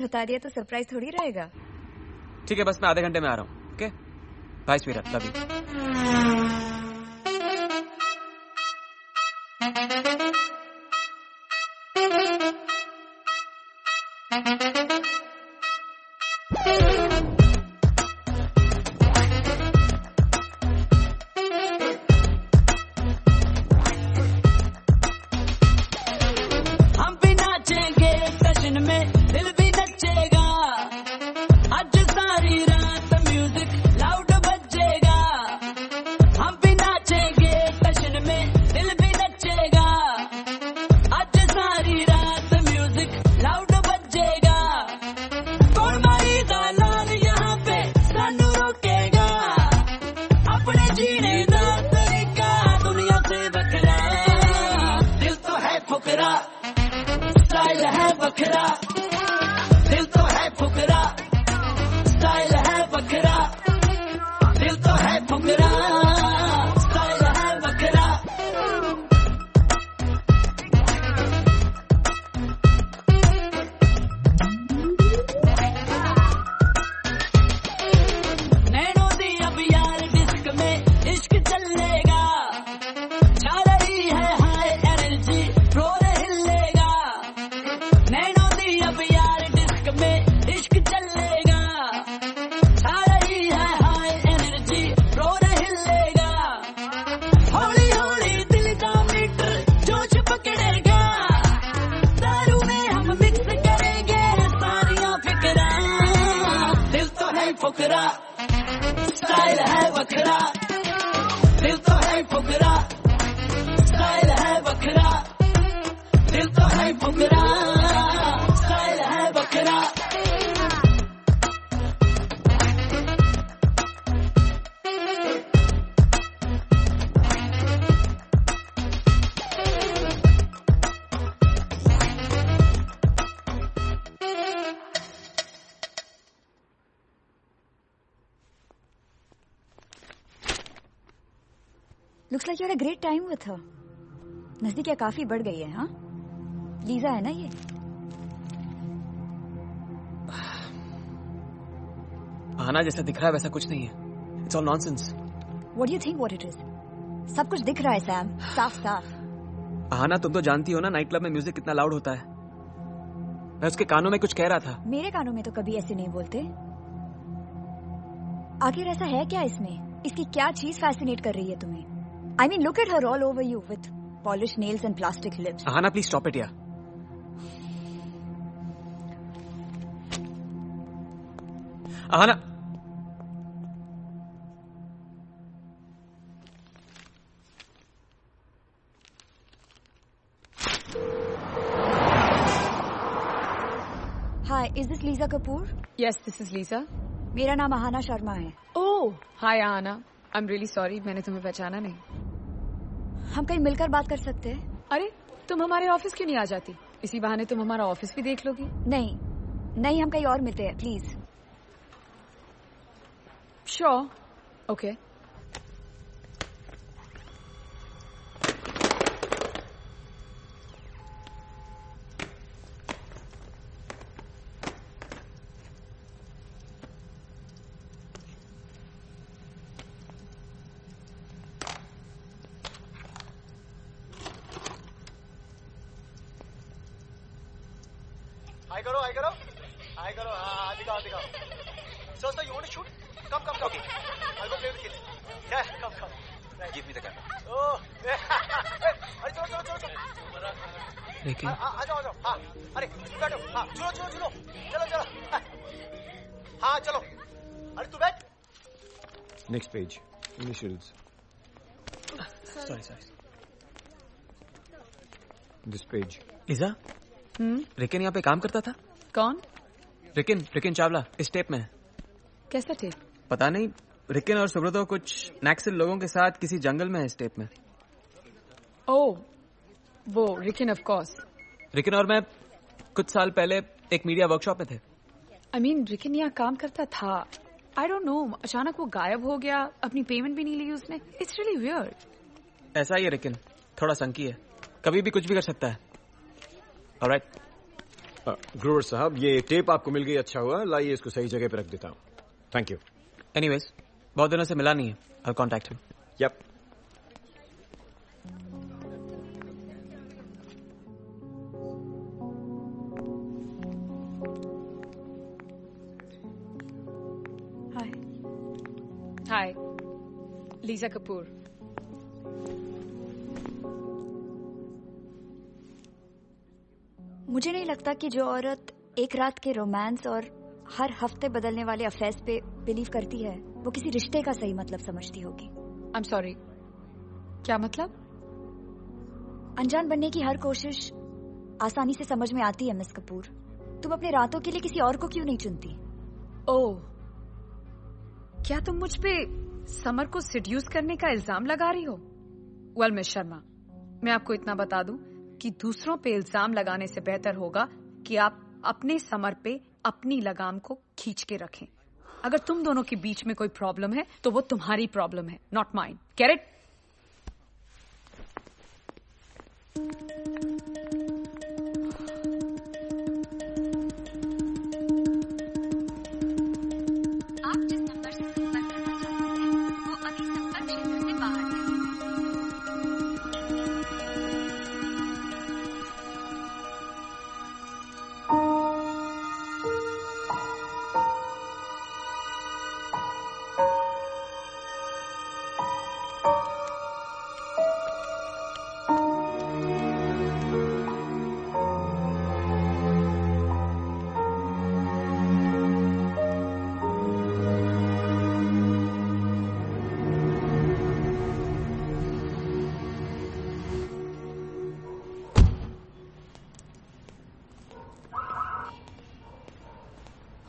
बता दिया तो सरप्राइज थोड़ी रहेगा। ठीक है, बस मैं आधे घंटे में आ रहा हूँ। ओके बाय स्वीरा, love you. Looks like you had a great time with her. नजदीकियाँ काफी बढ़ गई है, हाँ? लीजा है ना ये? आना जैसा दिख रहा है वैसा कुछ नहीं है. It's all nonsense. What do you think what it is? सब कुछ दिख रहा है सैम, साफ साफ. आना तुम तो जानती हो ना नाइट क्लब में म्यूजिक कितना लाउड होता है. मैं उसके कानों में कुछ कह रहा था. मेरे कानों में तो कभी ऐसे नहीं बोलते. आखिर ऐसा है क्या इसमें? इसकी क्या चीज फैसिनेट कर रही है तुम्हें? I mean, look at her all over you with polished nails and plastic lips. Ahana, please stop it, yeah. Ahana. Hi, is this Lisa Kapoor? Yes, this is Lisa. मेरा नाम आहाना शर्मा है. Oh, hi Ahana. I'm really sorry, मैंने तुम्हें पहचाना नहीं. हम कहीं मिलकर बात कर सकते हैं? अरे तुम हमारे ऑफिस क्यों नहीं आ जाती? इसी बहाने तुम हमारा ऑफिस भी देख लोगी. नहीं हम कहीं और मिलते हैं प्लीज. श्योर. ओके. हाय करो. हाँ, दिखाओ. So you want to shoot? Come. Okay. I'll go play with the kids. Yeah, come. Right. Give me the camera. Oh. अरे चलो. लेकिन आ जाओ. हाँ. अरे बैठो. हाँ. चलो. चलो. हाँ चलो. अरे तू बैठ. Next page. Initials. Sorry. This page. Lija. रिकिन यहाँ पे काम करता था. कौन? रिकिन चावला इस टेप में है. कैसा टेप? पता नहीं. रिकिन और सुब्रतो कुछ नक्सल लोगों के साथ किसी जंगल में है इस टेप में. ओह, वो रिकिन ऑफ कोर्स. रिकिन और मैं कुछ साल पहले एक मीडिया वर्कशॉप में थे. I mean, रिकिन यहाँ काम करता था. I don't know, अचानक वो गायब हो गया. अपनी पेमेंट भी नहीं ली उसने. It's really weird. ऐसा ही है रिकिन. थोड़ा संकी है. कभी भी कुछ भी कर सकता है. Alright. ग्रोवर साहब, ये टेप आपको मिल गई, अच्छा हुआ। लाइए इसको सही जगह पे रख देता हूँ। Thank you. एनीवेज, बहुत दिनों से मिला नहीं है। I'll contact him. यप। हाय। हाय, लीजा कपूर। मुझे नहीं लगता कि जो औरत एक रात के रोमांस और हर हफ्ते बदलने वाले अफेयर्स पे बिलीव करती है वो किसी रिश्ते का सही मतलब समझती होगी। आई एम सॉरी, क्या मतलब? अनजान बनने की हर कोशिश आसानी से समझ में आती है मिस कपूर। तुम अपने रातों के लिए किसी और को क्यों नहीं चुनती? ओह, क्या तुम मुझ पे समर को सिड्यूस करने का इल्जाम लगा रही हो? वेल मिस शर्मा, मैं आपको इतना बता दूं कि दूसरों पे इल्जाम लगाने से बेहतर होगा कि आप अपने समर पे अपनी लगाम को खींच के रखें। अगर तुम दोनों के बीच में कोई प्रॉब्लम है तो वो तुम्हारी प्रॉब्लम है, नॉट माइन। Get it? आप जिस नंबर से संपर्क करना चाहते हैं वो अभी संपर्क क्षेत्र से बाहर है।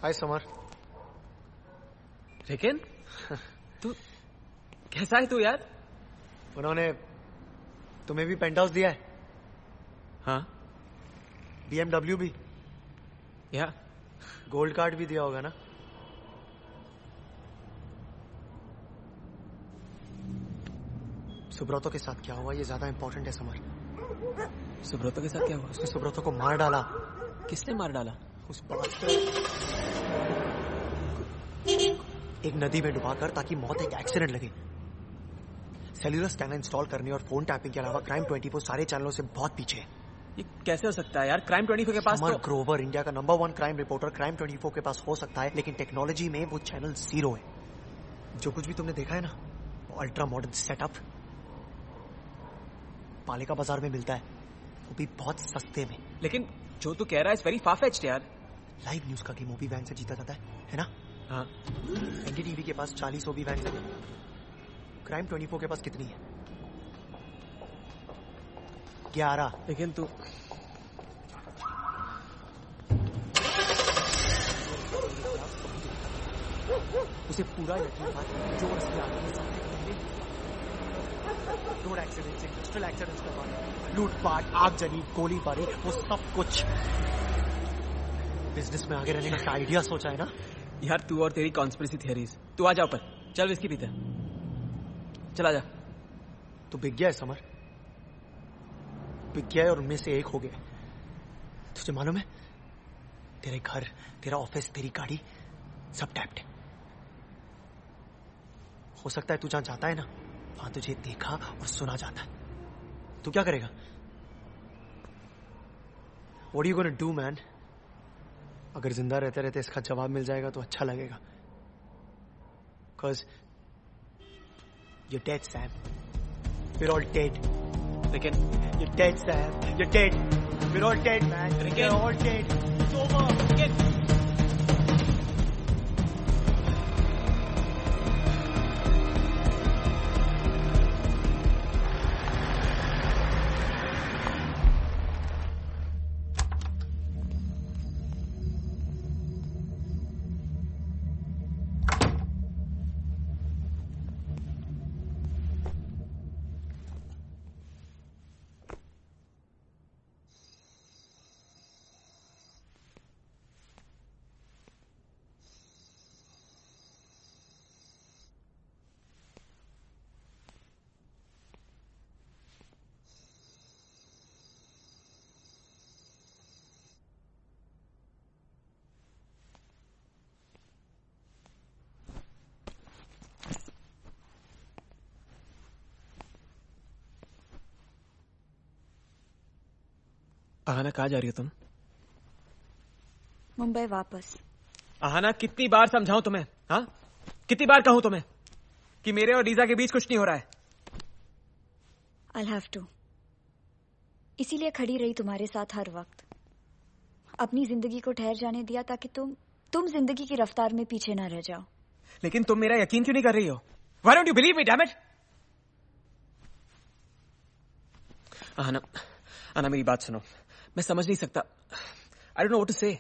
हाय समर। लेकिन तू कैसा है तू यार? उन्होंने तुम्हें भी पेंट हाउस दिया है? हाँ। BMW भी? या गोल्ड कार्ड भी दिया होगा ना? सुब्रतो के साथ क्या हुआ ये ज्यादा इंपॉर्टेंट है समर। सुब्रतो के साथ क्या हुआ? उसने सुब्रतो को मार डाला। किसने मार डाला? उस बात एक नदी में डुबाकर, ताकि मौत एक एक्सीडेंट लगे। सेल्यूलर स्कैनर इंस्टॉल करने और फोन टैपिंग के अलावा क्राइम 24 सारे चैनलों से बहुत पीछे है। ये कैसे हो सकता है यार? क्राइम 24 के पास समर तो... ग्रोवर इंडिया का नंबर 1 क्राइम रिपोर्टर क्राइम 24 के पास हो सकता है, लेकिन टेक्नोलॉजी में वो चैनल 0 है। जो कुछ भी तुमने देखा है ना, वो अल्ट्रा मॉडर्न सेटअप पालिका बाजार में मिलता है, वो भी बहुत सस्ते में। लेकिन जो तू कह रहा है इज वेरी फारफेच्ड यार। लाइव न्यूज का गेम ओबी वैन से जीता जाता है ना? हाँ। एनडीटीवी के पास 40 ओबी वैन है। क्राइम 24 के पास कितनी है? 11। लेकिन तू... उसे पूरा यकीन था कि जो असली आदमी सामने रोड एक्सीडेंट, इंडस्ट्रियल एक्सीडेंट्स करवाने, लूटपाट, आगजनी, गोलीबारी, वो सब कुछ। बिजनेस में आगे रहने का क्या आइडिया सोचा है ना? यार तू और तेरी कॉन्स्पिरेसी थियरीज। तू आ जा ऊपर, चल विस्की पीते हैं। चला जा। तू बिक गया है समर, बिक गया है और उनमें से एक हो गया। तुझे मालूम है, तेरे घर, तेरा ऑफिस, तेरी गाड़ी सब टैप्ड है। हो सकता है तू जहां जाता है ना, वहां तुझे देखा और सुना जाता है। तू क्या करेगा? What are you gonna do, man? अगर जिंदा रहते रहते इसका जवाब मिल जाएगा तो अच्छा लगेगा। Cause you're dead, Sam. We're all dead. लेकिन You're dead, Sam. You're dead. We're all dead, man. We're all dead. It's over. Aahana, कहाँ जा रही हो तुम? मुंबई वापस। आहाना, कितनी बार समझाऊं तुम्हें? हाँ, कितनी बार कहूं तुम्हें कि मेरे और लीजा के बीच कुछ नहीं हो रहा है? I'll have to। इसीलिए खड़ी रही तुम्हारे साथ हर वक्त। अपनी जिंदगी को ठहर जाने दिया ताकि तुम जिंदगी की रफ्तार में पीछे ना रह जाओ। लेकिन तुम मेरा यकीन क्यों नहीं कर रही हो? Why don't you believe me, damn it? Aahana, मेरी बात सुनो। मैं समझ नहीं सकता। I don't know what to say।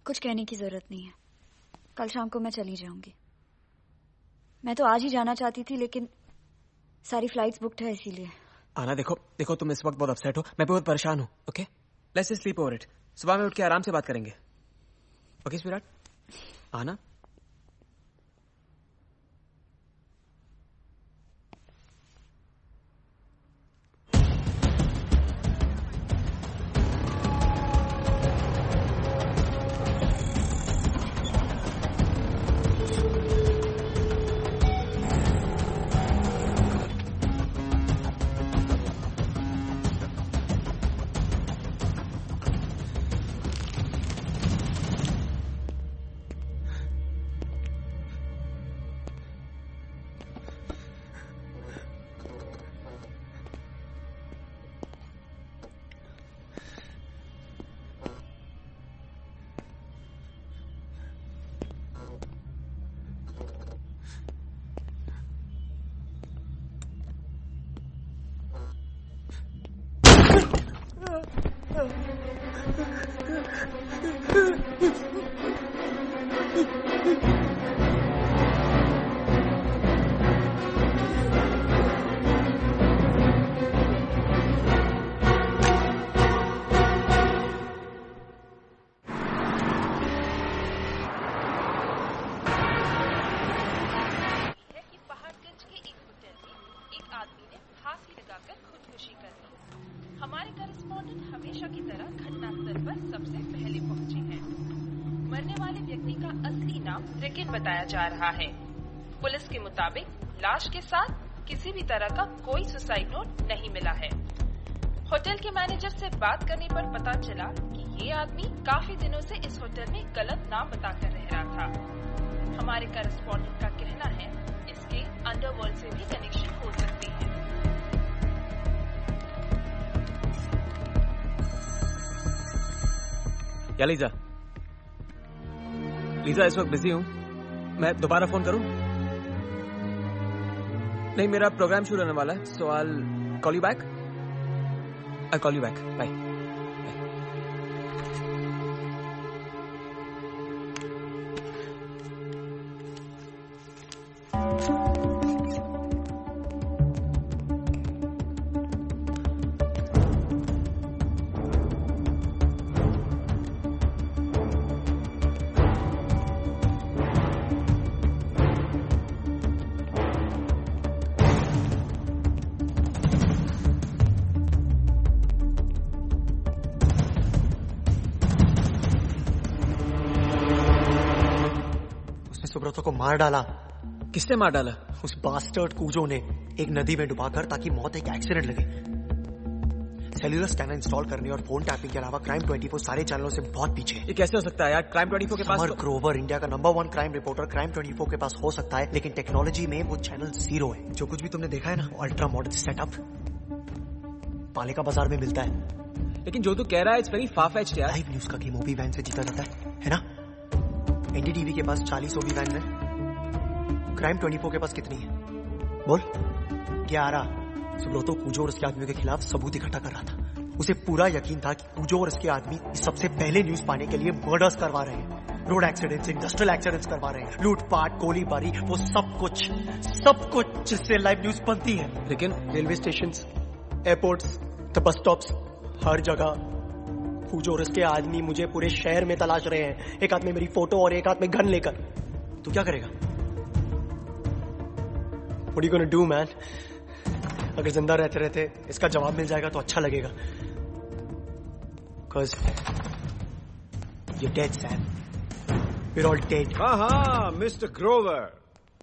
कुछ कहने की जरूरत नहीं है। कल शाम को मैं चली जाऊंगी। मैं तो आज ही जाना चाहती थी, लेकिन सारी फ्लाइट्स बुक्ड है, इसीलिए। आना, देखो तुम इस वक्त बहुत अपसेट हो, मैं बहुत परेशान हूँ। Okay, let's just sleep over it. सुबह में उठ के आराम से बात करेंगे। ओके विराट? आना। हमारे करेस्पॉन्डेंट हमेशा की तरह घटनास्थल पर सबसे पहले पहुंचे हैं। मरने वाले व्यक्ति का असली नाम रिकिन बताया जा रहा है। पुलिस के मुताबिक लाश के साथ किसी भी तरह का कोई सुसाइड नोट नहीं मिला है। होटल के मैनेजर से बात करने पर पता चला कि ये आदमी काफी दिनों से इस होटल में गलत नाम बताकर रह रहा था। हमारे करेस्पॉन्डेंट का कहना है इसके अंडरवर्ल्ड से भी कनेक्शन हो सकते हैं। क्या लीजा इस वक्त बिजी हूँ, मैं दोबारा फोन करूँ? नहीं, मेरा प्रोग्राम शुरू होने वाला है, so I call you back. Bye. Subrato को मार डाला। किसने मार डाला? उस बास्टर्ड कूजो ने, एक नदी में डुबाकर, ताकि मौत एक एक्सीडेंट लगे। सेल्यूलर स्कैनर इंस्टॉल करने और फोन टैपिंग के अलावा क्राइम 24 सारे चैनलों से बहुत पीछे है। ये कैसे हो सकता है यार? क्राइम 24 के पास समर ग्रोवर, इंडिया का नंबर 1 क्राइम रिपोर्टर, क्राइम 24 के पास हो सकता है, लेकिन टेक्नोलॉजी में वो चैनल 0 है। जो कुछ भी तुमने देखा है ना, अल्ट्रा मॉडर्न सेटअप पालिका बाजार में मिलता है। लेकिन जो तू कह रहा है इट्स वेरी फार-फेच्ड यार। लाइव न्यूज का गेम ओबी वैन से जीता जाता है ना? एनडीटीवी के पास 40 ओबी वैन है। क्राइम 24 के पास कितनी है? बोल। 11। सुब्रतो कूजो और उसके आदमियों के खिलाफ सबूत इकट्ठा कर रहा था। उसे पूरा यकीन था कि कूजो और उसके आदमी सबसे पहले न्यूज पाने के लिए मर्डर्स करवा रहे हैं, रोड एक्सीडेंट्स, इंडस्ट्रियल एक्सीडेंट्स करवा रहे हैं, लूटपाट, गोलीबारी, वो सब कुछ जिससे लाइव न्यूज बनती है। लेकिन railway station, airports, bus stops, हर जगह कूजो और उसके आदमी मुझे पूरे शहर में तलाश रहे हैं, एक हाथ में मेरी फोटो और एक हाथ में गन लेकर। तू क्या करेगा? What are you gonna do, man? अगर जिंदा रहते रहते इसका जवाब मिल जाएगा तो अच्छा लगेगा। Cause you're dead, Sam. We're all dead. हाँ, मिस्टर ग्रोवर।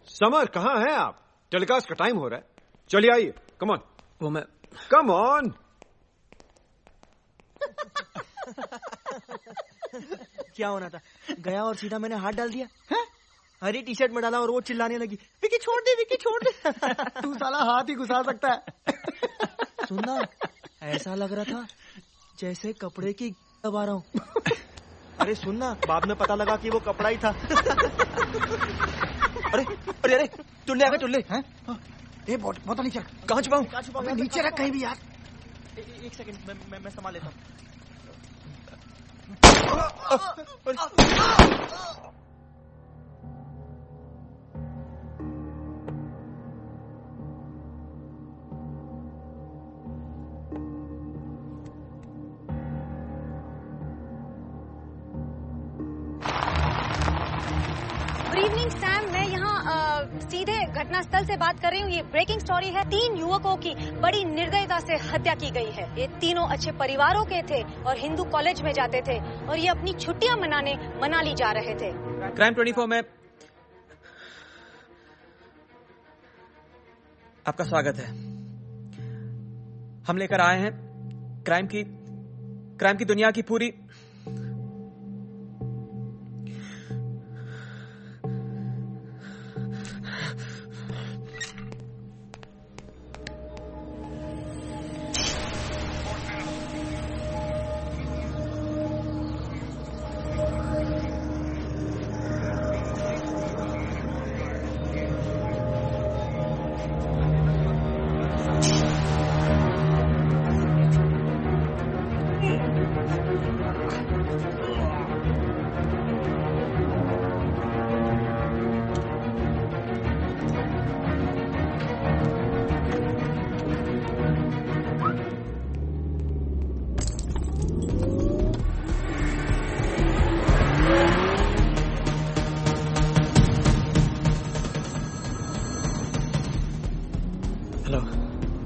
समर, कहाँ हैं आप? टेलीकास्ट का टाइम हो रहा है, चलिए आइए। Come on. वो मैं कम ऑन। क्या होना था, गया और सीधा मैंने हाथ डाल दिया है? हरी टी शर्ट में डाला और वो चिल्लाने लगी, विकी छोड़ दे, विकी छोड़ दे। तू साला हाथ ही घुसा सकता है। सुनना, ऐसा लग रहा था जैसे कपड़े की दबा रहा हूँ। अरे सुनना, बाद में पता लगा कि वो कपड़ा ही था। अरे अरे अरे, चुल्ले आ गए, चुल्ले हैं? ए बोतल नीचे रख। कहाँ छुपाऊं? नीचे रख कहीं भी यार। एक सेकंड, मैं संभाल लेता हूँ। गुड इवनिंग सैम, मैं यहाँ सीधे घटनास्थल से बात कर रही हूँ। ये ब्रेकिंग स्टोरी है। 3 युवकों की बड़ी निर्दयता से हत्या की गई है। ये तीनों अच्छे परिवारों के थे और हिंदू कॉलेज में जाते थे और ये अपनी छुट्टियां मनाने मनाली जा रहे थे। क्राइम 24 में आपका स्वागत है। हम लेकर आए हैं क्राइम की दुनिया की पूरी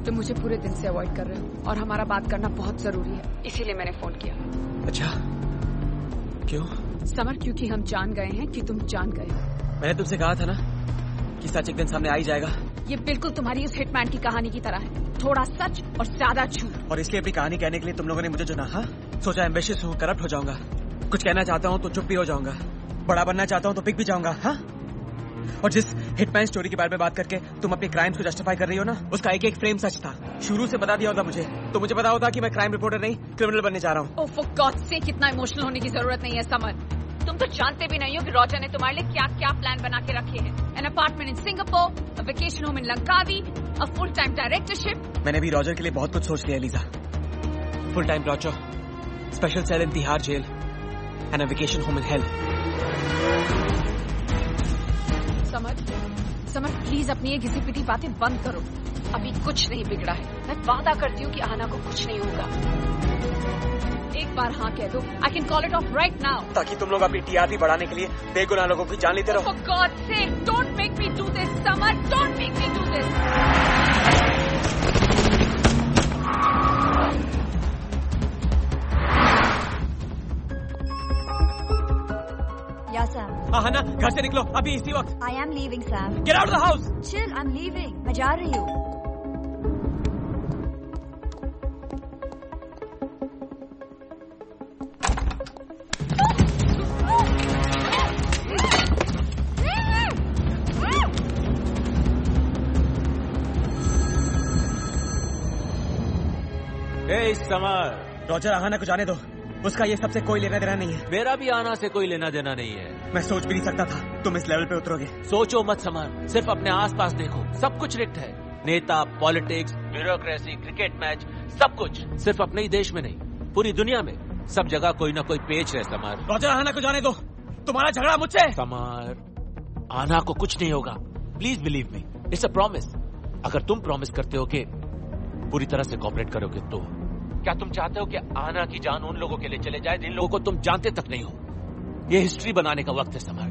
तुम मुझे पूरे दिन से अवॉइड कर रहे हो और हमारा बात करना बहुत जरूरी है, इसीलिए मैंने फोन किया। अच्छा, क्यों? समर, क्योंकि हम जान गए हैं कि तुम जान गए हो। मैंने तुमसे कहा था ना कि सच एक दिन सामने आ ही जाएगा। ये बिल्कुल तुम्हारी उस हिटमैन की कहानी की तरह है, थोड़ा सच और ज्यादा झूठ। और इसलिए अपनी कहानी कहने के लिए तुम लोगों ने मुझे चुना? हाँ, सोचा एम्बिशियस हूँ, करप्ट हो जाऊंगा, कुछ कहना चाहता हूँ तो चुप भी हो जाऊंगा, बड़ा बनना चाहता हूँ तो बिक भी जाऊंगा। हाँ, और जिस हिटमैन स्टोरी के बारे में बात करके तुम अपने क्राइम्स को जस्टिफाई कर रही हो ना, उसका एक एक फ्रेम सच था। शुरू से बता दिया होता मुझे तो मुझे पता होता कि मैं क्राइम रिपोर्टर नहीं क्रिमिनल बनने जा रहा हूँ। ओह फॉर गॉड सेक, इतना इमोशनल होने की जरूरत नहीं है समर। तुम तो जानते भी नहीं हो कि रॉजर ने तुम्हारे लिए क्या क्या प्लान बना के रखे हैं। An apartment in Singapore, a vacation home in Langkawi, a full time directorship. मैंने भी रॉजर के लिए बहुत कुछ सोच लिया Lisa. Full time torture, special cell in Tihar jail and a vacation home in hell. Samar please अपनी ये घिसी पिटी बातें बंद करो। अभी कुछ नहीं बिगड़ा है। मैं वादा करती हूँ कि आना को कुछ नहीं होगा। एक बार हाँ कह दो, I can call it of right now. ताकि तुम लोग अपनी टीआरपी बढ़ाने के लिए बेगुनाह लोगों की जान लेते रहो। For God sake, don't make me do this summer, don't make me do this. या सैम। हाँ ना, घर से निकलो अभी इसी वक्त। I am leaving Sam. Get out of the house. Chill, I am leaving. मैं जा रही हूँ। समर, रॉजर आहाना को जाने दो, उसका ये सबसे कोई लेना देना नहीं है। मेरा भी आना से कोई लेना देना नहीं है। मैं सोच भी नहीं सकता था तुम इस लेवल पे उतरोगे। सोचो मत समर, सिर्फ अपने आसपास देखो, सब कुछ रिक्त है। नेता, पॉलिटिक्स, ब्यूरोक्रेसी, क्रिकेट मैच, सब कुछ। सिर्फ अपने ही देश में नहीं, पूरी दुनिया में सब जगह कोई ना कोई पेच है समर। रॉजर आहाना को जाने दो, तुम्हारा झगड़ा मुझसे। समर, आना को कुछ नहीं होगा, please believe me, it's a promise. अगर तुम प्रॉमिस करते हो कि पूरी तरह से कोऑपरेट करोगे तो क्या तुम चाहते हो कि आना की जान उन लोगों के लिए चले जाए जिन लोगों को तुम जानते तक नहीं हो? ये हिस्ट्री बनाने का वक्त है Samar.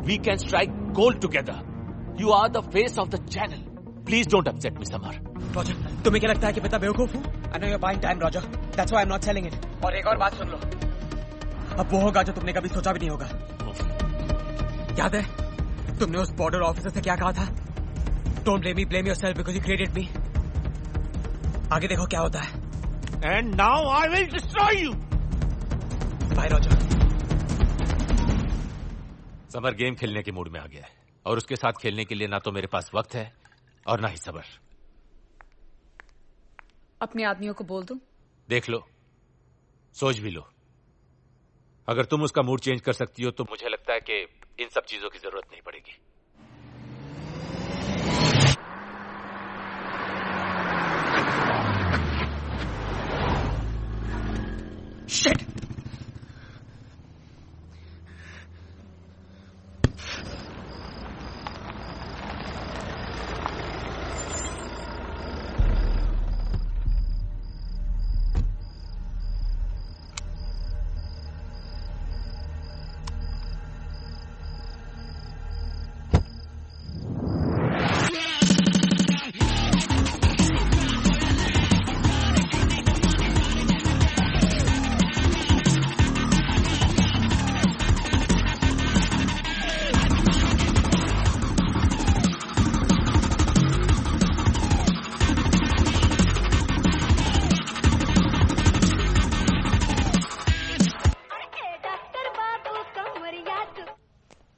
We can strike gold together. You are the face of the channel. Please don't upset me Samar. Roger, तुम्हें क्या लगता है कि मैं बेवकूफ हूँ? I know you are buying time Roger, that's why I am not selling it. और एक और बात सुन लो, अब वो होगा जो तुमने कभी सोचा भी नहीं होगा। याद है तुमने उस बॉर्डर ऑफिसर से क्या कहा था? Don't blame me, blame yourself because you created मी। आगे देखो क्या होता है। And now I will destroy you. Bye, Roger. Summer game खेलने के मूड में आ गया है और उसके साथ खेलने के लिए ना तो मेरे पास वक्त है और ना ही सबर। अपने आदमियों को बोल दो। देख लो, सोच भी लो। अगर तुम उसका मूड चेंज कर सकती हो तो मुझे लगता है कि इन सब चीजों की जरूरत नहीं पड़ेगी। Shit!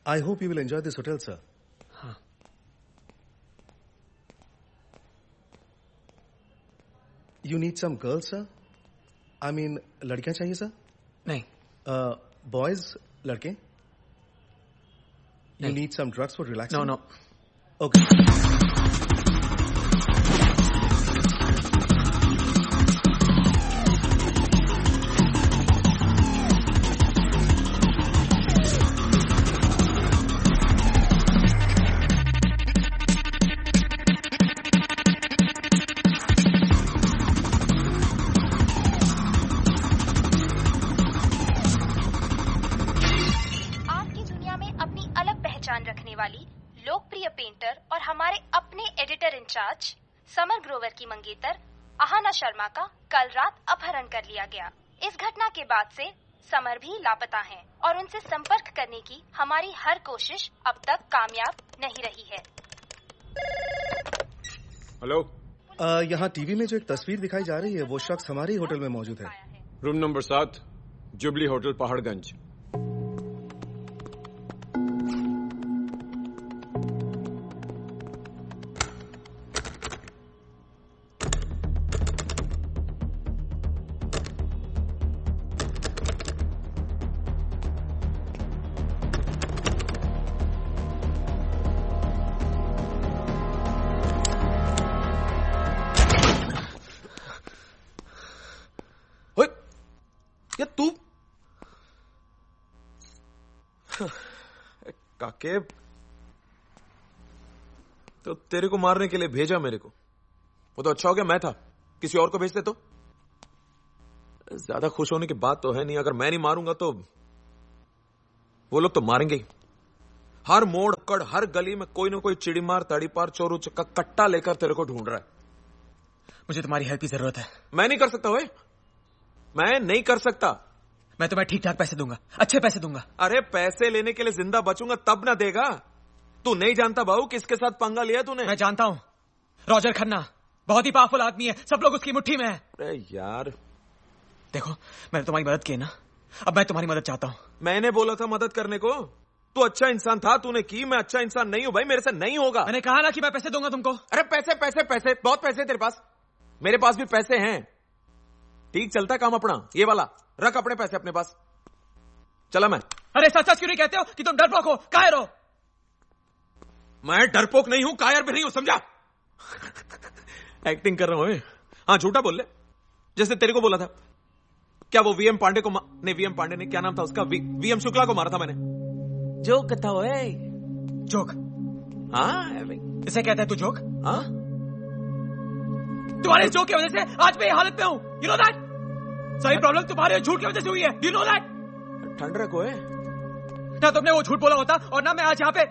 I hope you will enjoy this hotel, sir. हाँ. You need some girls, sir? I mean, लड़कियां चाहिए, sir? नहीं. Boys, लड़के? You नहीं. need some drugs for relaxing? No. Okay. रखने वाली लोकप्रिय पेंटर और हमारे अपने एडिटर इंचार्ज समर ग्रोवर की मंगेतर आहाना शर्मा का कल रात अपहरण कर लिया गया। इस घटना के बाद से समर भी लापता हैं और उनसे संपर्क करने की हमारी हर कोशिश अब तक कामयाब नहीं रही है। हेलो, यहाँ टीवी में जो एक तस्वीर दिखाई जा रही है वो शख्स हमारे ही होटल में मौजूद है। Room number 7, jubilee hotel, Paharganj. तू काके, तो तेरे को मारने के लिए भेजा मेरे को, वो तो अच्छा हो गया मैं था, किसी और को भेजते तो। ज्यादा खुश होने की बात तो है नहीं, अगर मैं नहीं मारूंगा तो वो लोग तो मारेंगे ही। हर मोड़ कड़, हर गली में कोई ना कोई चिड़ीमार, तड़ीपार, चोरू चक्का कट्टा लेकर तेरे को ढूंढ रहा है। मुझे तुम्हारी हेल्प की जरूरत है। मैं नहीं कर सकता ओए, मैं नहीं कर सकता। मैं तुम्हें ठीक ठाक पैसे दूंगा, अच्छे पैसे दूंगा। अरे पैसे लेने के लिए जिंदा बचूंगा तब ना देगा। तू नहीं जानता बाबू किसके साथ पंगा लिया तूने। मैं जानता हूं, रॉजर खन्ना बहुत ही पावरफुल आदमी है, सब लोग उसकी मुट्ठी में है। अरे यार देखो, मैंने तुम्हारी मदद की ना, अब मैं तुम्हारी मदद चाहता हूं। मैंने बोला था मदद करने को, तू अच्छा इंसान था, तूने की। मैं अच्छा इंसान नहीं हूं भाई, मेरे से नहीं होगा। मैंने कहा ना कि मैं पैसे दूंगा तुमको। अरे पैसे पैसे पैसे, बहुत पैसे तेरे पास, मेरे पास भी पैसे हैं। ठीक चलता काम अपना, ये वाला रख अपने पैसे अपने पास। चला मैं। अरे सच सच क्यों नहीं कहते हो कि तुम डरपोक हो, कायर हो? मैं डरपोक नहीं हूं, कायर भी नहीं हूं, समझा? एक्टिंग कर रहा हूं। हाँ झूठा बोल ले, जैसे तेरे को बोला था। क्या वो वीएम पांडे को नहीं, वीएम पांडे ने, क्या नाम था उसका, वीएम शुक्ला को मारा था मैंने। जोक था वो। जोक? हाँ इसे कहते हैं तू जोक? हाँ, तुम्हारे जोक की वजह से आज मैं हालत में हूं, यू नो दैट। सारी प्रॉब्लम तुम्हारे झूठ की वजह से हुई है, यू नो दैट। ठंड रखो है ना, तुमने वो झूठ बोला होता और ना मैं आज यहाँ पे।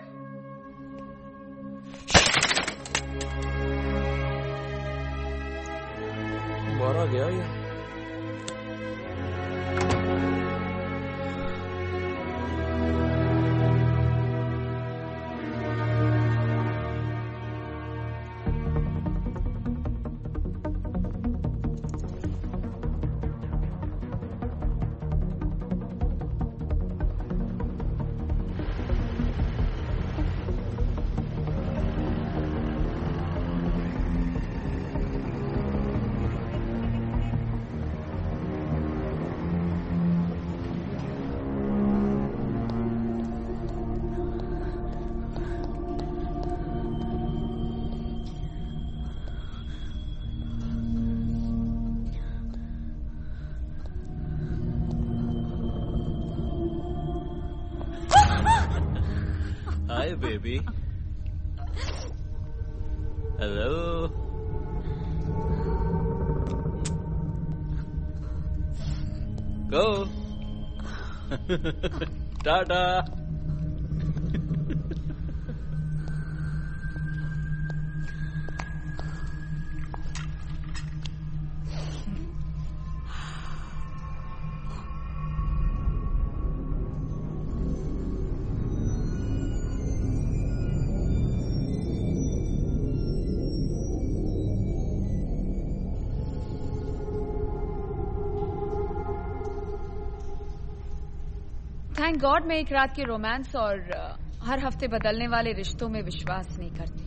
मारा गया ये। Hi baby. हेलो। गो। टाटा। थैंक गॉड मैं एक रात के रोमांस और हर हफ्ते बदलने वाले रिश्तों में विश्वास नहीं करती,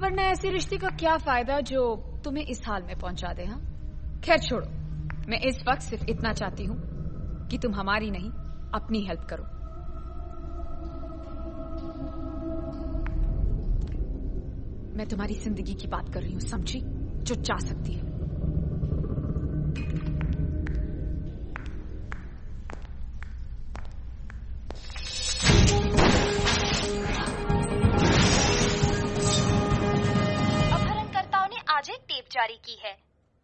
वरना ऐसी रिश्ते का क्या फायदा जो तुम्हें इस हाल में पहुंचा दे। हाँ, खैर छोड़ो, मैं इस वक्त सिर्फ इतना चाहती हूं कि तुम हमारी नहीं अपनी हेल्प करो। मैं तुम्हारी जिंदगी की बात कर रही हूं, समझी? जो चाह सकती है। जारी की है।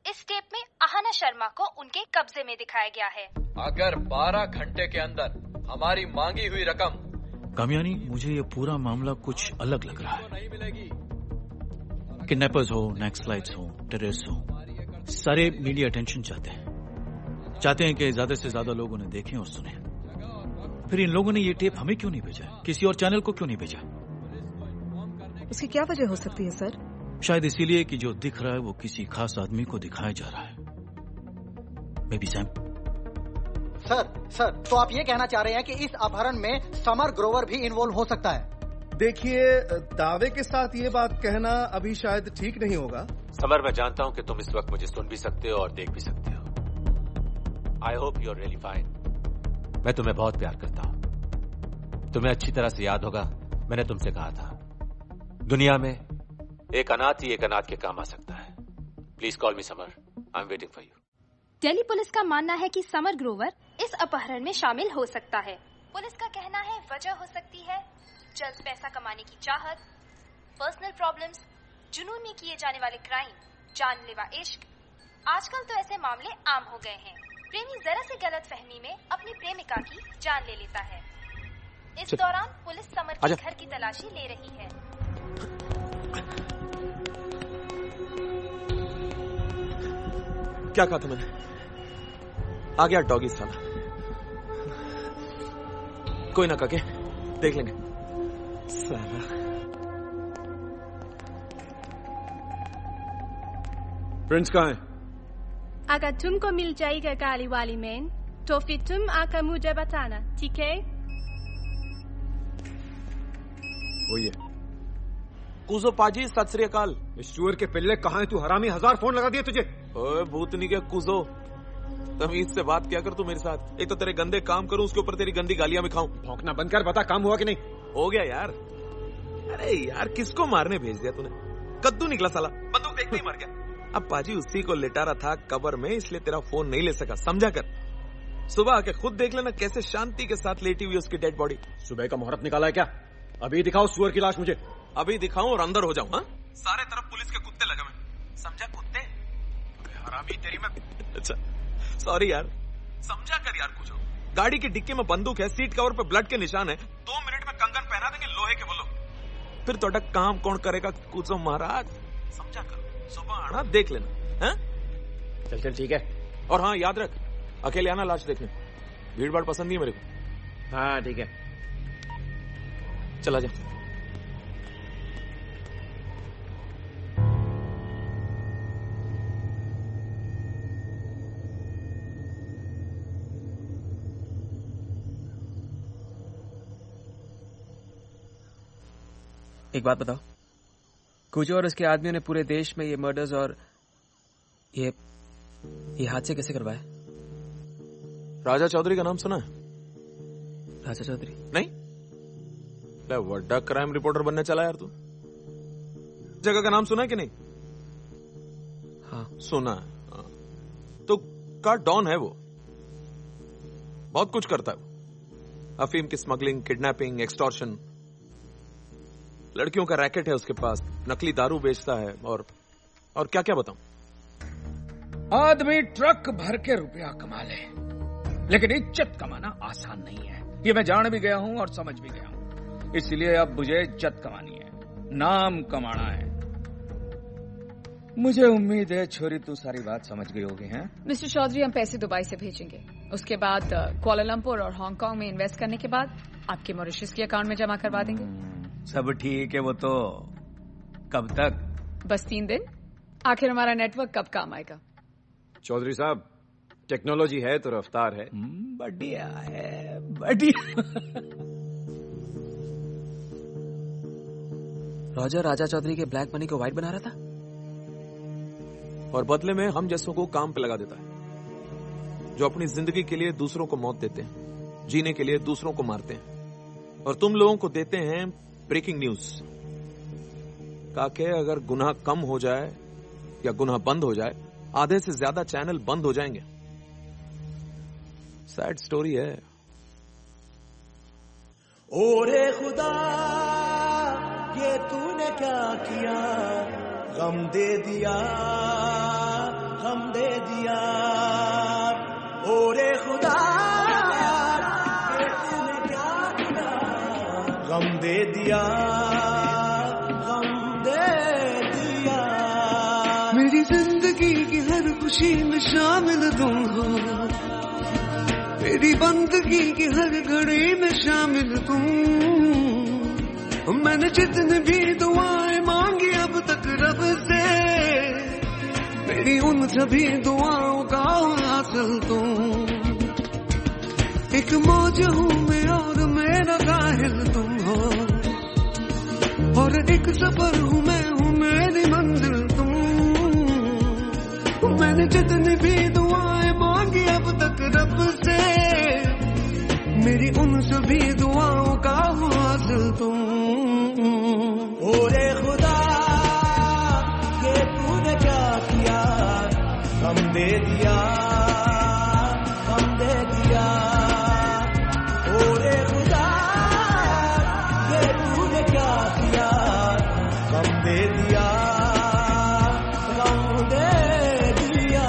इस टेप में आहाना शर्मा को उनके कब्जे में दिखाया गया है। अगर 12 घंटे के अंदर हमारी मांगी हुई रकम। कामयानी, मुझे ये पूरा मामला कुछ अलग लग रहा है। नहीं मिलेगी। किडनैपर्स हो, नक्सलाइट्स हो, टेररिस्ट हो, सारे मीडिया अटेंशन चाहते हैं कि ज्यादा से ज्यादा लोग उन्हें देखें और सुने। फिर इन लोगों ने ये टेप हमें क्यों नहीं भेजा, किसी और चैनल को क्यों नहीं भेजा? उसकी क्या वजह हो सकती है सर? शायद इसीलिए कि जो दिख रहा है वो किसी खास आदमी को दिखाया जा रहा है। May be Sam. सर तो आप ये कहना चाह रहे हैं कि इस अपहरण में समर ग्रोवर भी इन्वॉल्व हो सकता है? देखिए, दावे के साथ ये बात कहना अभी शायद ठीक नहीं होगा। समर, मैं जानता हूं कि तुम इस वक्त मुझे सुन भी सकते हो और देख भी सकते हो। I hope you are really fine. मैं तुम्हें बहुत प्यार करता हूं। तुम्हें अच्छी तरह से याद होगा, मैंने तुमसे कहा था दुनिया में एक अनाथ ही एक अनाथ के काम आ सकता है। Please call me summer, I am waiting for you. Delhi police का मानना है कि समर ग्रोवर इस अपहरण में शामिल हो सकता है। पुलिस का कहना है वजह हो सकती है जल्द पैसा कमाने की चाहत, पर्सनल प्रॉब्लम्स, जुनून में किए जाने वाले क्राइम, जानलेवा इश्क। आजकल तो ऐसे मामले आम हो गए हैं। प्रेमी जरा से गलतफहमी में अपनी प्रेमिका की जान ले लेता है। इस दौरान पुलिस समर के घर की तलाशी ले रही है। क्या कहा था मैंने? आ गया डॉगी साला। कोई ना काके, देख लेंगे साला। प्रिंस कहाँ है? अगर तुमको मिल जाएगा गाली वाली मैन, तो फिर तुम आकर मुझे बताना, ठीक है? वही है। कुजो पाजी, सत श्री अकाल। इस चूर के पिल्ले कहाँ है तू? हरामी, 1000 फोन लगा दिए तुझे। ओए भूतनी के कुजो, तमीज से बात क्या कर तू मेरे साथ। एक तो तेरे गंदे काम करूं, उसके ऊपर तेरी गंदी गालियां भी खाऊं। भौंकना बंद कर, बता काम हुआ कि नहीं? हो गया यार। अरे यार, किसको मारने भेज दिया तूने? कद्दू निकला साला, बंदूक देखते ही मर गया। अब पाजी उसी को लेटा रहा था कब्र में, इसलिए तेरा फोन नहीं ले सका, समझा कर। सुबह आके खुद देख लेना कैसे शांति के साथ लेटी हुई उसकी डेड बॉडी। सुबह का मुहूर्त निकाला है क्या? अभी दिखाओ सुअर की लाश मुझे। अभी दिखाऊं और अंदर हो जाऊं? हाँ, सारे तरफ पुलिस के कुत्ते लगे हुए, समझा? कुत्ते हरामी तेरी मैं। अच्छा सॉरी यार, समझा कर यार। कुछ गाड़ी की डिक्की में बंदूक है, सीट कवर पे ब्लड के निशान है। 2 मिनट में कंगन पहना देंगे लोहे के। बोलो फिर तो काम कौन करेगा? कुछ महाराज, समझा कर। सुबह आना, देख लेना। है? चल ठीक है। और हाँ याद रख, अकेले आना लाश देखने, भीड़ भाड़ पसंद नहीं है मेरे को। हाँ ठीक है, चला जा। एक बात बताओ, कुजो और उसके आदमियों ने पूरे देश में ये मर्डर्स और ये हादसे कैसे करवाए? राजा चौधरी का नाम सुना है? राजा चौधरी? नहीं, बड़ा क्राइम रिपोर्टर बनने चला यार तू। जगह का नाम सुना है कि नहीं? हाँ सुना है। हाँ। तो का डॉन है वो, बहुत कुछ करता है वो। अफीम की स्मगलिंग, किडनैपिंग, एक्सटॉर्शन, लड़कियों का रैकेट है उसके पास, नकली दारू बेचता है और क्या क्या बताऊं। आदमी ट्रक भर के रुपया कमा ले, लेकिन इज्जत कमाना आसान नहीं है। ये मैं जान भी गया हूं और समझ भी गया हूं। इसलिए अब मुझे इज्जत कमानी है, नाम कमाना है। मुझे उम्मीद है छोरी तू सारी बात समझ गई होगी। हैं मिस्टर चौधरी, हम पैसे दुबई से भेजेंगे, उसके बाद कुआलालंपुर और हांगकांग में इन्वेस्ट करने के बाद आपके मॉरिशस के अकाउंट में जमा करवा देंगे। सब ठीक है। वो तो कब तक? बस 3 दिन। आखिर हमारा नेटवर्क कब काम आएगा? चौधरी साहब, टेक्नोलॉजी है तो रफ्तार है। बढ़िया है, बढ़िया। रॉजर राजा चौधरी के ब्लैक मनी को व्हाइट बना रहा था और बदले में हम जैसों को काम पे लगा देता है, जो अपनी जिंदगी के लिए दूसरों को मौत देते हैं, जीने के लिए दूसरों को मारते हैं, और तुम लोगों को देते हैं ब्रेकिंग न्यूज। काके अगर गुनाह कम हो जाए या गुनाह बंद हो जाए, आधे से ज्यादा चैनल बंद हो जाएंगे। सैड स्टोरी है। ओरे खुदा ये तूने क्या किया, गम दे दिया, गम दे दिया। ओरे खुदा ये तूने क्या किया, गम दे दिया, गम दे दिया। मेरी जिंदगी की हर खुशी में शामिल तुम हो, मेरी बंदगी की हर घड़ी में शामिल तुम। मैंने जितनी भी दुआएं मांगी अब तक रब से, मेरी उन सभी दुआओं का हासिल तुम। एक मौज हूँ मैं और मेरा साहिल तुम हो, और एक सफर हूँ मैं हूँ मेरी मंजिल तुम। मैंने जितनी भी दुआएं मांगी अब तक रब से, मेरी उन सभी दुआओं का हासिल तुम। ओरे खुदा ये तूने क्या किया, गम दे दिया, गम दे दिया। ओरे खुदा ये तूने क्या किया, गम दे दिया, गम दे दिया।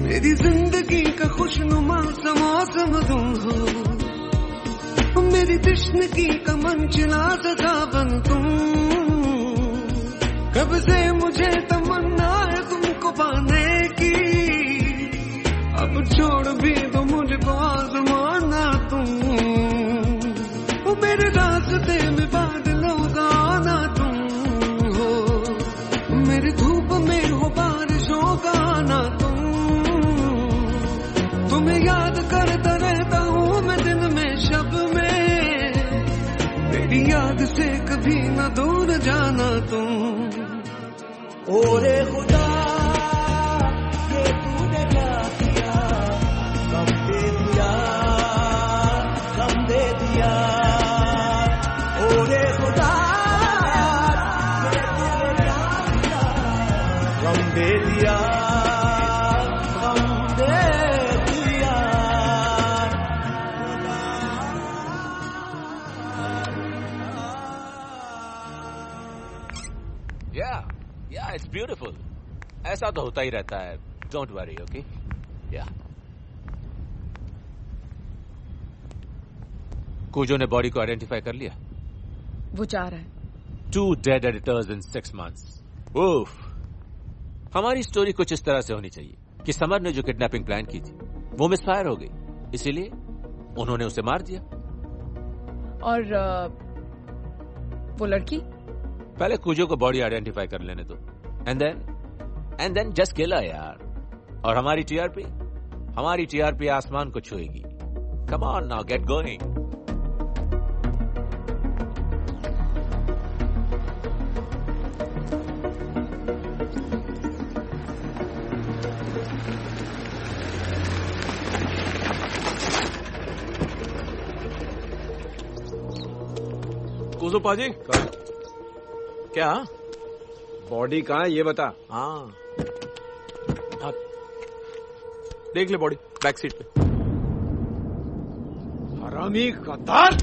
मेरी जिंदगी का खुशनुमा सा मौसम तुम हो, मेरी तश्नगी का मंजिला सा बन तुम। कब से मुझे तमन्ना है तुमको पाने की, अब छोड़ भी दो मुझको आजमाना तुम। मेरे रास्ते में बादलों का आना तुम हो, मेरी धूप में हो बारिशों का आना तुम। तुम्हें याद करता रहता हूँ मैं दिन में शब में, मेरी याद से कभी न दूर जाना तुम। ओरे खुदा ये तूने क्या किया, गम दे दिया, गम दे दिया। ओरे खुदा ये तूने क्या किया, गम दे दिया, गम दे दिया। Yeah, it's beautiful. ऐसा तो होता ही रहता है। Don't worry, okay? Yeah. कूजो ने बॉडी को आइडेंटिफाई कर लिया? वो जा रहा है। 2 dead editors in 6 months. Oof. हमारी स्टोरी कुछ इस तरह से होनी चाहिए कि समर ने जो किडनैपिंग प्लान की थी वो मिसफायर हो गई, इसीलिए उन्होंने उसे मार दिया। और वो लड़की? पहले कूजो को बॉडी आइडेंटिफाई कर लेने दो, and then just kill her यार। और हमारी टीआरपी आसमान को छुएगी। Come on now, get going. दो पाजी। क्या? बॉडी कहाँ है ये बता। हाँ देख ले बॉडी बैक सीट पे। हरामी गद्दार।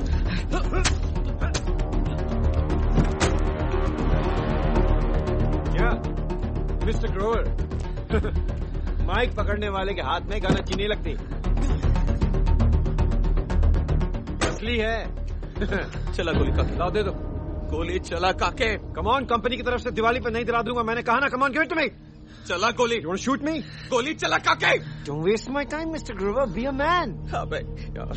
क्या मिस्टर ग्रोवर, माइक पकड़ने वाले के हाथ में गाना चीनी लगती, असली है। चला गोली काके, लाओ दे दो। गोली चला काके। कमान कंपनी की तरफ से दिवाली पर नहीं दिला दूंगा, मैंने कहा ना। कमान गिव इट टू मी। चला गोली। You want to shoot me? गोली चला काके। Don't waste my time, Mr. Grover. Be a man. अबे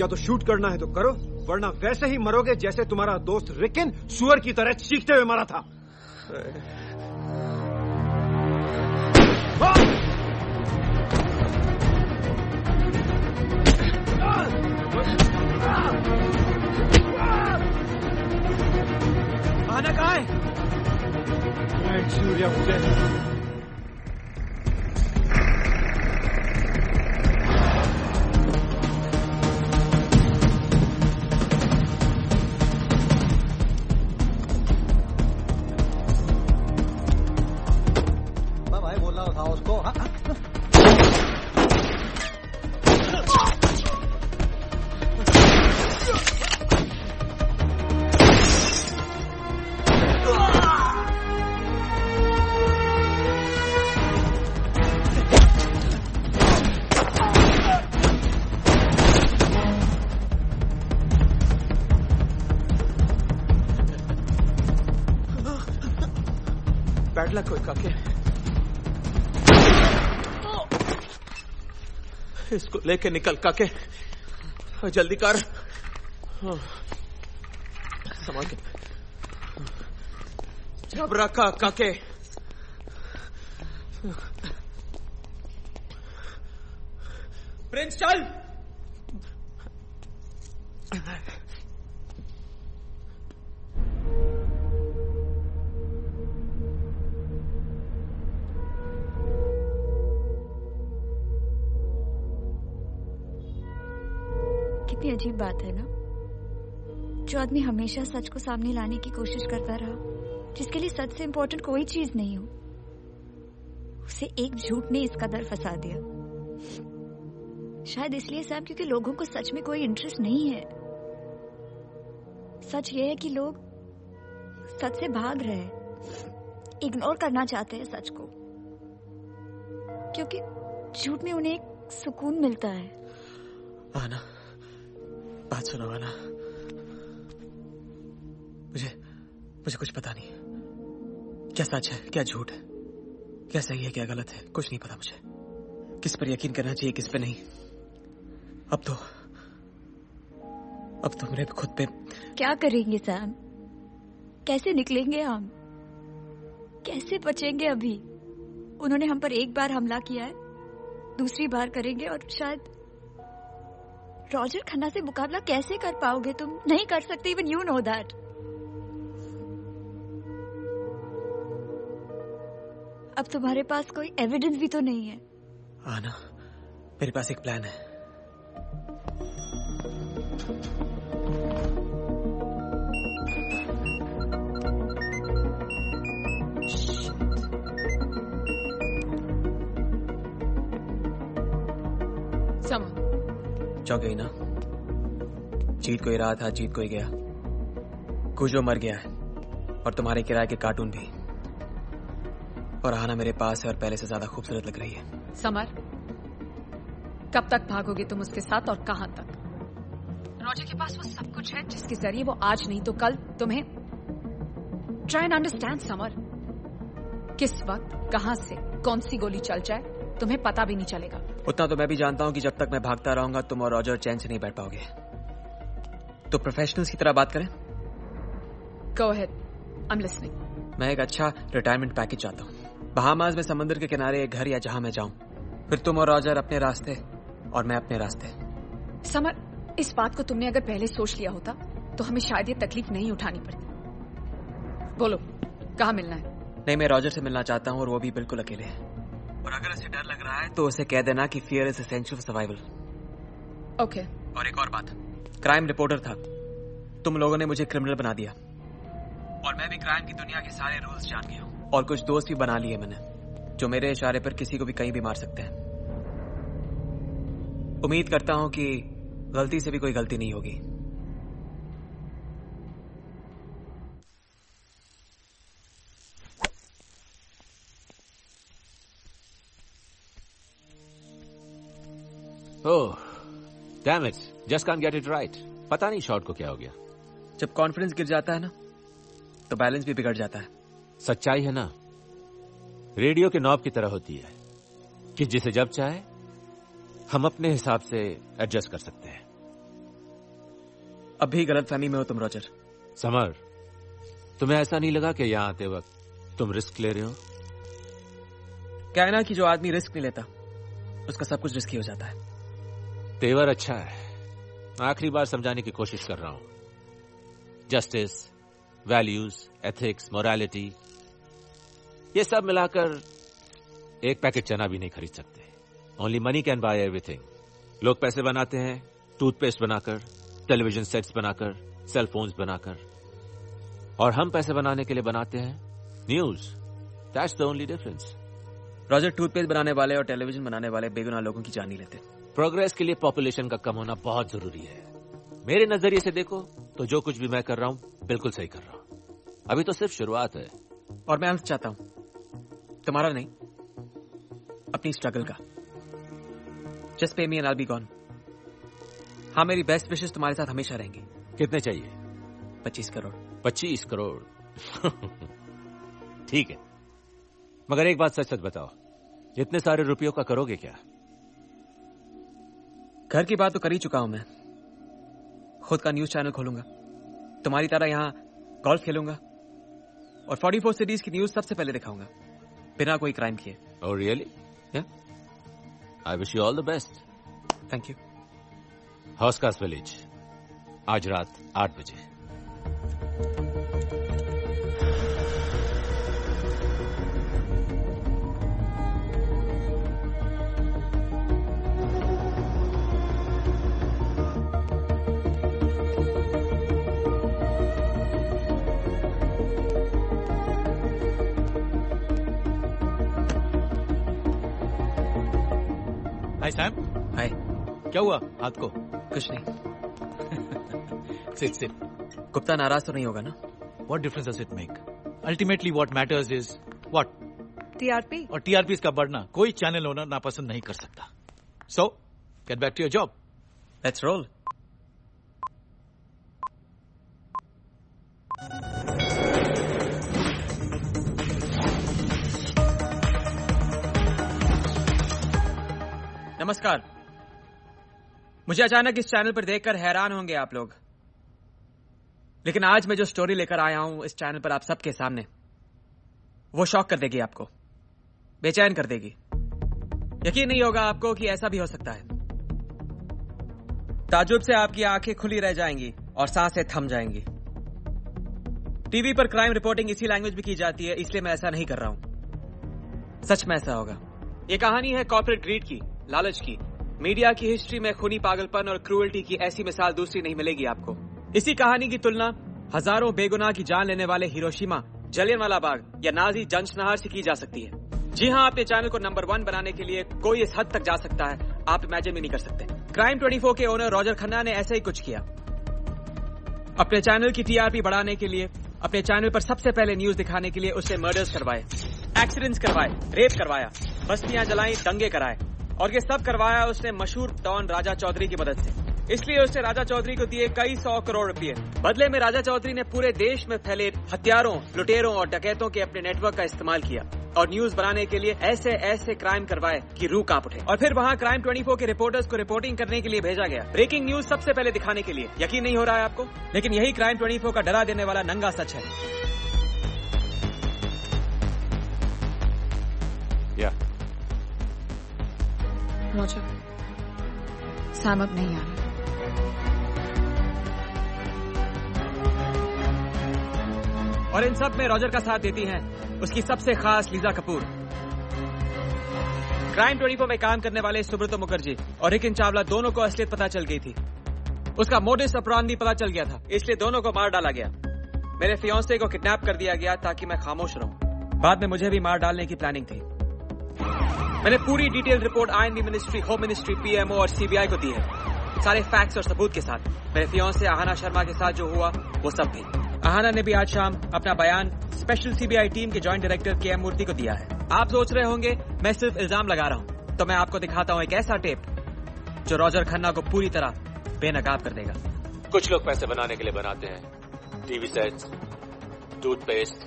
या तो शूट करना है तो करो, वरना वैसे ही मरोगे जैसे तुम्हारा दोस्त रिकिन सुअर की तरह चीखते हुए मरा था। आना कहाँ है? सूर्या मुझे भाई बोल रहा था उसको। बैड लक कोई काके। इसको लेके निकल काके, जल्दी कर। संभाल के। जब रखा काके। प्रिंस चल। कितनी अजीब बात है ना, जो आदमी हमेशा सच को सामने लाने की कोशिश करता रहा, जिसके लिए सच से इंपॉर्टेंट कोई चीज नहीं हो, उसे एक झूठ ने इस कदर फंसा दिया। शायद इसलिए सैम, क्योंकि लोगों को सच में कोई इंटरेस्ट नहीं है। सच ये है कि लोग सच से भाग रहे हैं, इग्नोर करना चाहते हैं सच को, क्योंकि झूठ में उन्हें एक सुकून मिलता है। आना, बात सुनो आना। मुझे कुछ पता नहीं, क्या सच है क्या झूठ है, क्या सही है क्या गलत है, कुछ नहीं पता मुझे। किस पर यकीन करना चाहिए किस पे नहीं, अब तो मेरे खुद पे। क्या करेंगे सैम? कैसे निकलेंगे हम? कैसे बचेंगे? अभी उन्होंने हम पर एक बार हमला किया है, दूसरी बार करेंगे, और शायद रॉजर खन्ना से मुकाबला कैसे कर पाओगे तुम? नहीं कर सकते, इवन यू नो दैट। अब तुम्हारे पास कोई एविडेंस भी तो नहीं है। आना, मेरे पास एक प्लान है। चौंक गई ना? जीत कोई रहा था, जीत कोई गया। कुजो मर गया है, और तुम्हारे किराए के कार्टून भी। और आना मेरे पास है, और पहले से ज्यादा खूबसूरत लग रही है। समर, कब तक भागोगे तुम उसके साथ, और कहां तक? रॉजर के पास वो सब कुछ है जिसके जरिए वो आज नहीं तो कल तुम्हें। ट्राई एंड अंडरस्टैंड समर, किस वक्त कहां से कौन सी गोली चल जाए तुम्हें पता भी नहीं चलेगा। उतना तो मैं भी जानता हूं कि जब तक मैं भागता रहूंगा तुम और रॉजर चैन से नहीं बैठ पाओगे। तो प्रोफेशनल्स की तरह बात करें? Go ahead, I am listening. मैं एक अच्छा रिटायरमेंट पैकेज चाहता हूं, बहामास में समुद्र के किनारे एक घर, या जहां मैं जाऊं। फिर तुम और रॉजर अपने रास्ते और मैं अपने रास्ते। समर, इस बात को तुमने अगर पहले सोच लिया होता तो हमें शायद ये तकलीफ नहीं उठानी पड़ती। बोलो, कहाँ मिलना है? नहीं, मैं रॉजर से मिलना चाहता हूँ, और वो भी बिल्कुल अकेले है। और अगर उसे डर लग रहा है तो उसे कह देना कि fear is essential for survival. Okay. और एक और बात, क्राइम रिपोर्टर था, तुम लोगों ने मुझे क्रिमिनल बना दिया। और मैं भी क्राइम की दुनिया के सारे रूल्स जान गया हूँ। और कुछ दोस्त भी बना लिए मैंने, जो मेरे इशारे पर किसी को भी कहीं भी मार सकते हैं। उम्मीद करता हूं कि गलती से भी कोई गलती नहीं होगी। Oh, damn it, just can't get it right. पता नहीं शॉट को क्या हो गया। जब कॉन्फिडेंस गिर जाता है ना, तो बैलेंस भी बिगड़ जाता है। सच्चाई है ना, रेडियो के नॉब की तरह होती है कि जिसे जब चाहे हम अपने हिसाब से एडजस्ट कर सकते हैं। अब भी गलतफहमी में हो तुम रॉजर। समर, तुम्हें ऐसा नहीं लगा कि यहां आते वक्त तुम रिस्क ले रहे हो? क्या है ना कि जो आदमी रिस्क नहीं लेता उसका सब कुछ रिस्की हो जाता है। तेवर अच्छा है। आखिरी बार समझाने की कोशिश कर रहा हूं। जस्टिस, वैल्यूज, एथिक्स, मोरालिटी, ये सब मिलाकर एक पैकेट चना भी नहीं खरीद सकते। Only money can buy everything. लोग पैसे बनाते हैं टूथपेस्ट बनाकर, टेलीविजन सेट्स बनाकर, सेल फोन्स बनाकर, और हम पैसे बनाने के लिए बनाते हैं news. That's the only difference. Roger, toothpaste बनाने वाले और टेलीविजन बनाने वाले बेगुनाह लोगों की जान नहीं लेते। प्रोग्रेस के लिए पॉपुलेशन का कम होना बहुत जरूरी है। मेरे नजरिए से देखो तो जो कुछ भी मैं कर रहा हूं बिल्कुल सही कर रहा हूं। अभी तो सिर्फ शुरुआत है। और मैं अंत चाहता हूं, तुम्हारा नहीं, अपनी स्ट्रगल का। जस्ट पे me and I be gone. हाँ, मेरी बेस्ट विशेस तुम्हारे साथ हमेशा रहेंगी। कितने चाहिए? 25 करोड़। 25 करोड़ ठीक है, मगर एक बात सच सच बताओ, इतने सारे रुपयों का करोगे क्या? घर की बात तो कर ही चुका हूं मैं। खुद का न्यूज चैनल खोलूंगा, तुम्हारी तरह यहां गोल्फ खेलूंगा और 44 सिटीज की न्यूज सबसे पहले दिखाऊंगा, बिना कोई क्राइम किए। Oh really? I wish you all the best. Thank you. हौसकास विलेज, आज रात 8 बजे। Hi Sam. हाय। क्या हुआ हाथ को? कुछ नहीं। Sit sit. गुप्ता नाराज तो नहीं होगा ना? What difference does it make? Ultimately what matters is what? TRP। और TRP का बढ़ना कोई चैनल ओनर नापसंद नहीं कर सकता। So, get back to your job. Let's roll. नमस्कार। मुझे अचानक इस चैनल पर देखकर हैरान होंगे आप लोग, लेकिन आज मैं जो स्टोरी लेकर आया हूं इस चैनल पर आप सबके सामने, वो शॉक कर देगी आपको, बेचैन कर देगी। यकीन नहीं होगा आपको कि ऐसा भी हो सकता है। ताज्जुब से आपकी आंखें खुली रह जाएंगी और सांसें थम जाएंगी। टीवी पर क्राइम रिपोर्टिंग इसी लैंग्वेज में की जाती है, इसलिए मैं ऐसा नहीं कर रहा हूं। सच में ऐसा होगा। ये कहानी है कॉर्पोरेट ग्रीड की, लालच की। मीडिया की हिस्ट्री में खूनी पागलपन और क्रूएल्टी की ऐसी मिसाल दूसरी नहीं मिलेगी आपको। इसी कहानी की तुलना हजारों बेगुनाह की जान लेने वाले हिरोशिमा, जलियांवाला बाग या नाजी जंशनहार से की जा सकती है। जी हाँ, अपने चैनल को नंबर 1 बनाने के लिए कोई इस हद तक जा सकता है, आप इमेजिन भी नहीं कर सकते। क्राइम 24 के ओनर रॉजर खन्ना ने ऐसा ही कुछ किया। अपने चैनल की टीआरपी बढ़ाने के लिए, अपने चैनल पर सबसे पहले न्यूज दिखाने के लिए उसने मर्डर्स करवाए, एक्सीडेंट्स करवाए, रेप करवाया, बस्तियां जलाई, दंगे कराए, और ये सब करवाया उसने मशहूर डॉन राजा चौधरी की मदद से। इसलिए उसने राजा चौधरी को दिए कई 100 करोड़ रुपए। बदले में राजा चौधरी ने पूरे देश में फैले हत्यारों, लुटेरों और डकैतों के अपने नेटवर्क का इस्तेमाल किया और न्यूज बनाने के लिए ऐसे ऐसे क्राइम करवाए कि रूह कांप उठे। और फिर वहां क्राइम 24 के रिपोर्टर्स को रिपोर्टिंग करने के लिए भेजा गया, ब्रेकिंग न्यूज सबसे पहले दिखाने के लिए। यकीन नहीं हो रहा है आपको, लेकिन यही क्राइम 24 का डरा देने वाला नंगा सच है। रॉजर, सैम अब नहीं आ रहा। और इन सब में रॉजर का साथ देती हैं उसकी सबसे खास लीजा कपूर। क्राइम 24 में काम करने वाले सुब्रतो मुखर्जी और रिकिन चावला दोनों को असलियत पता चल गई थी। उसका मोडिस ऑपरेंडी पता चल गया था, इसलिए दोनों को मार डाला गया। मेरे फियांसे को किडनैप कर दिया गया ताकि मैं खामोश रहूं। बाद में मुझे भी मार डालने की प्लानिंग थी। मैंने पूरी detail report I&B ministry, home ministry, PMO और सीबीआई को दी है, सारे फैक्ट्स और सबूत के साथ। मेरे फियांसे आहाना शर्मा के साथ जो हुआ वो सब भी। आहाना ने भी आज शाम अपना बयान स्पेशल सीबीआई टीम के जॉइंट डायरेक्टर के एम मूर्ति को दिया है। आप सोच रहे होंगे मैं सिर्फ इल्जाम लगा रहा हूं, तो मैं आपको दिखाता हूं एक ऐसा टेप जो रॉजर खन्ना को पूरी तरह बेनकाब कर देगा। कुछ लोग पैसे बनाने के लिए बनाते हैं टीवी सेट्स, टूथपेस्ट,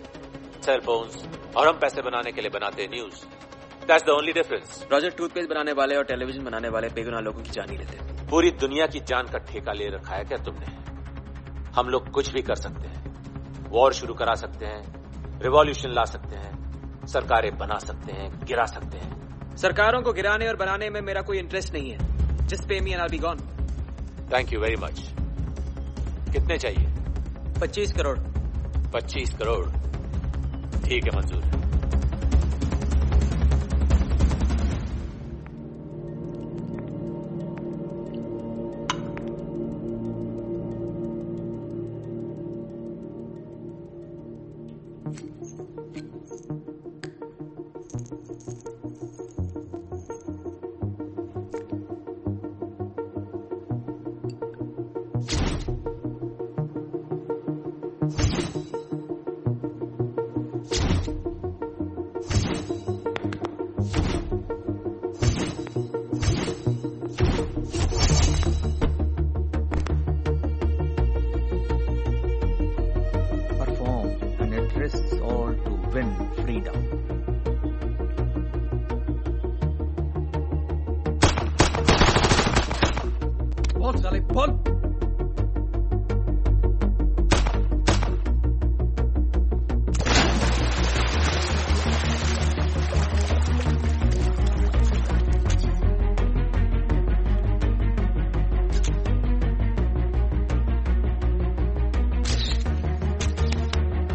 सेलफोन्स, और हम पैसे बनाने के लिए बनाते हैं news. That's the only difference. Roger toothpaste बनाने वाले और टेलीविजन बनाने वाले बेगुनाह लोगों की जान ही लेते। पूरी दुनिया की जान का ठेका ले रखा है क्या तुमने? हम लोग कुछ भी कर सकते हैं, वॉर शुरू करा सकते हैं, रिवॉल्यूशन ला सकते हैं, सरकारें बना सकते हैं, गिरा सकते हैं। सरकारों को गिराने और बनाने में मेरा कोई इंटरेस्ट नहीं है। जस्ट पे me and I will be gone. Thank you very much. कितने चाहिए? 25 करोड़। 25 करोड़ ठीक है, मंजूर है।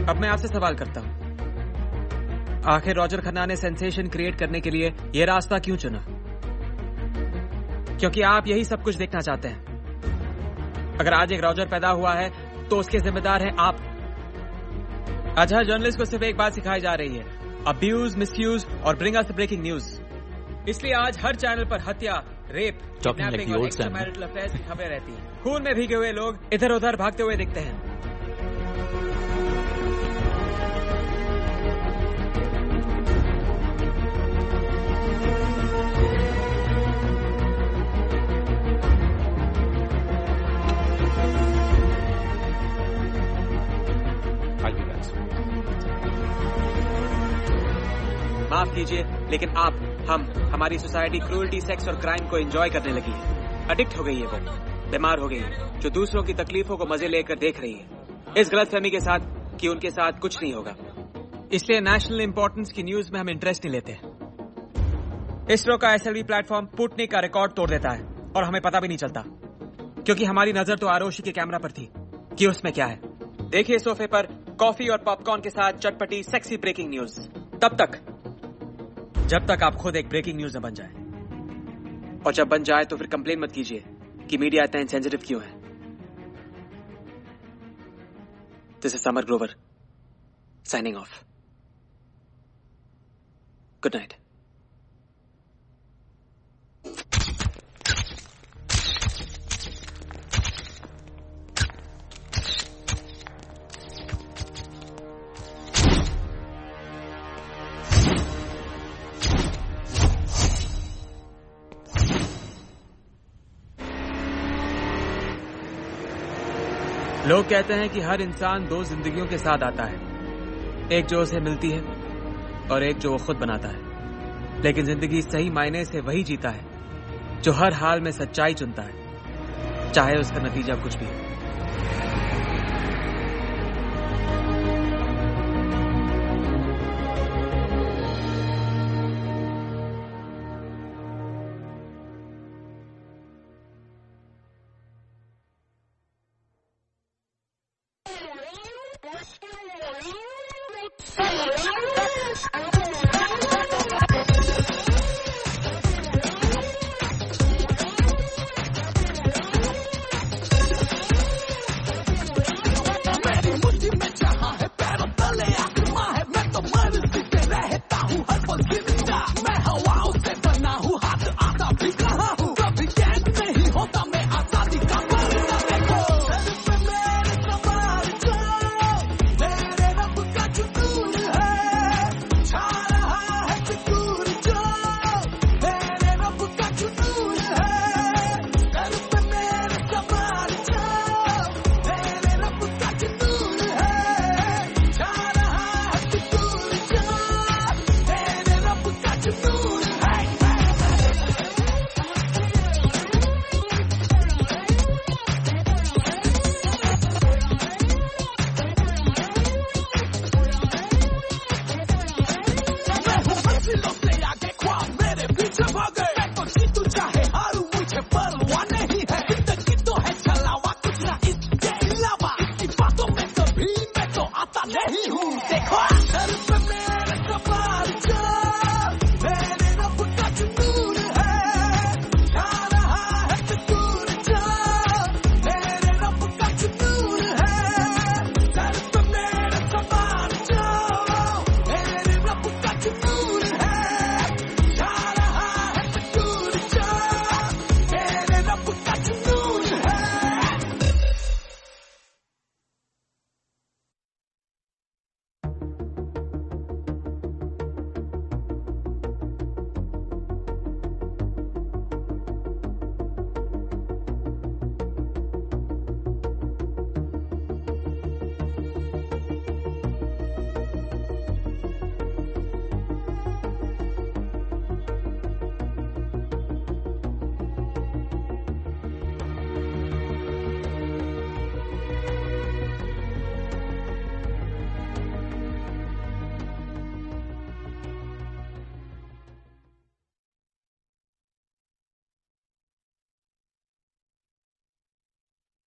अब मैं आपसे सवाल करता हूं, आखिर रॉजर खन्ना ने सेंसेशन क्रिएट करने के लिए यह रास्ता क्यों चुना? क्योंकि आप यही सब कुछ देखना चाहते हैं। अगर आज एक रॉजर पैदा हुआ है तो उसके जिम्मेदार हैं आप। आज हर जर्नलिस्ट को सिर्फ एक बात सिखाई जा रही है, अब्यूज, मिसयूज और ब्रिंग अस ब्रेकिंग न्यूज। इसलिए आज हर चैनल पर हत्या, रेप, किडनैपिंग और एक्स्ट्रामैरिटल अफेयर्स की खबरें रहती हैं। खून में भीगे हुए लोग इधर उधर भागते हुए दिखते हैं। माफ कीजिए, लेकिन आप, हमारी सोसाइटी क्रूरटी, सेक्स और क्राइम को एंजॉय करने लगी है। एडिक्ट हो गई है, वो बीमार हो गई है, जो दूसरों की तकलीफों को मजे लेकर देख रही है, इस गलतफहमी के साथ कि उनके साथ कुछ नहीं होगा। इसलिए नेशनल इंपॉर्टेंस की न्यूज में हम इंटरेस्ट नहीं लेते। इसरो का SLV प्लेटफॉर्म स्पुतनिक का रिकॉर्ड तोड़ देता है और हमें पता भी नहीं चलता, क्योंकि हमारी नजर तो आरोशी के कैमरा पर थी कि उसमें क्या है। देखिए सोफे पर कॉफी और पॉपकॉर्न के साथ चटपटी सेक्सी ब्रेकिंग न्यूज, तब तक जब तक आप खुद एक ब्रेकिंग न्यूज न बन जाए। और जब बन जाए तो फिर कंप्लेन मत कीजिए कि मीडिया इतना इनसेंसिटिव क्यों है। This is summer Grover signing off. Good night. लोग कहते हैं कि हर इंसान दो जिंदगियों के साथ आता है, एक जो उसे मिलती है और एक जो वो खुद बनाता है। लेकिन जिंदगी सही मायने से वही जीता है जो हर हाल में सच्चाई चुनता है, चाहे उसका नतीजा कुछ भी हो।